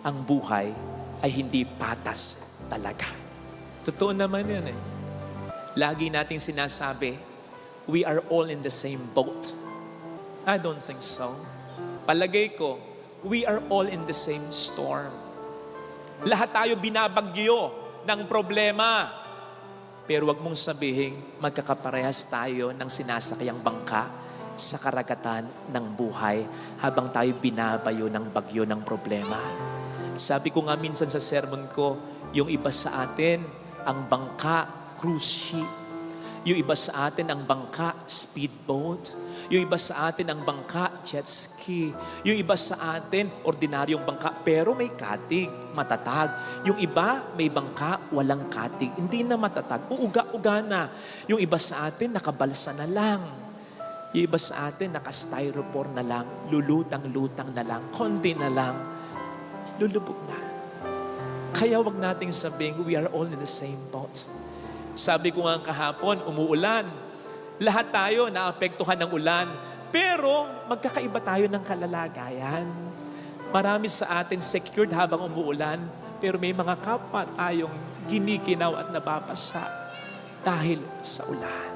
ang buhay ay hindi patas talaga. Totoo naman yan eh. Lagi nating sinasabi, we are all in the same boat. I don't think so. Palagay ko, we are all in the same storm. Lahat tayo binabagyo ng problema. Pero wag mong sabihin, magkakaparehas tayo ng sinasakayang bangka sa karagatan ng buhay habang tayo binabayo ng bagyo ng problema. Sabi ko nga minsan sa sermon ko, yung iba sa atin, ang bangka, cruise ship. Yung iba sa atin, ang bangka, speedboat. Yung iba sa atin, ang bangka, jet ski. Yung iba sa atin, ordinaryong bangka, pero may katig, matatag. Yung iba, may bangka, walang katig, hindi na matatag, uuga-uga na. Yung iba sa atin, nakabalsa na lang. Yung iba sa atin, naka-styrofoam na lang, lulutang-lutang na lang, konti na lang, lulubog na. Kaya wag nating sabihin, we are all in the same boat. Sabi ko nga kahapon, umuulan. Lahat tayo naapektuhan ng ulan, pero magkakaiba tayo ng kalalagayan. Marami sa atin secured habang umuulan, pero may mga kapwa tayong ginikinaw at nababasa dahil sa ulan.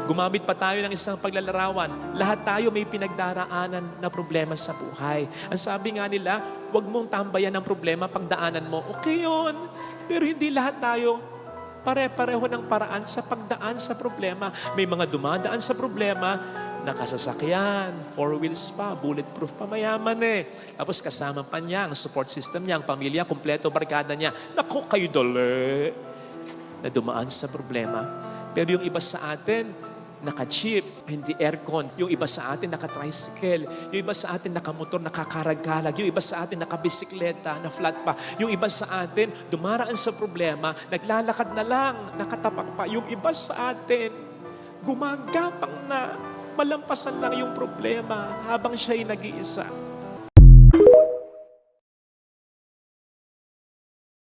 Gumamit pa tayo ng isang paglalarawan. Lahat tayo may pinagdaraanan na problema sa buhay. Ang sabi nga nila, huwag mong tambayan ng problema pagdaanan mo. Okay yun, pero hindi lahat tayo pare-pareho ng paraan sa pagdaan sa problema. May mga dumadaan sa problema, nakasasakyan, 4 wheels pa, bulletproof pa, mayaman eh. Tapos kasama pa niya, ang support system niya, ang pamilya, kumpleto, barkada niya. Naku, kayo dali na dumaan sa problema. Pero yung iba sa atin, naka-jeep, hindi aircon. Yung iba sa atin, naka-tricycle. Yung iba sa atin, naka-motor, nakakaragalag. Yung iba sa atin, naka-bisikleta, na flat pa. Yung iba sa atin, dumaraan sa problema, naglalakad na lang, nakatapak pa. Yung iba sa atin, gumagapang na, malampasan lang yung problema habang siya'y nag-iisa.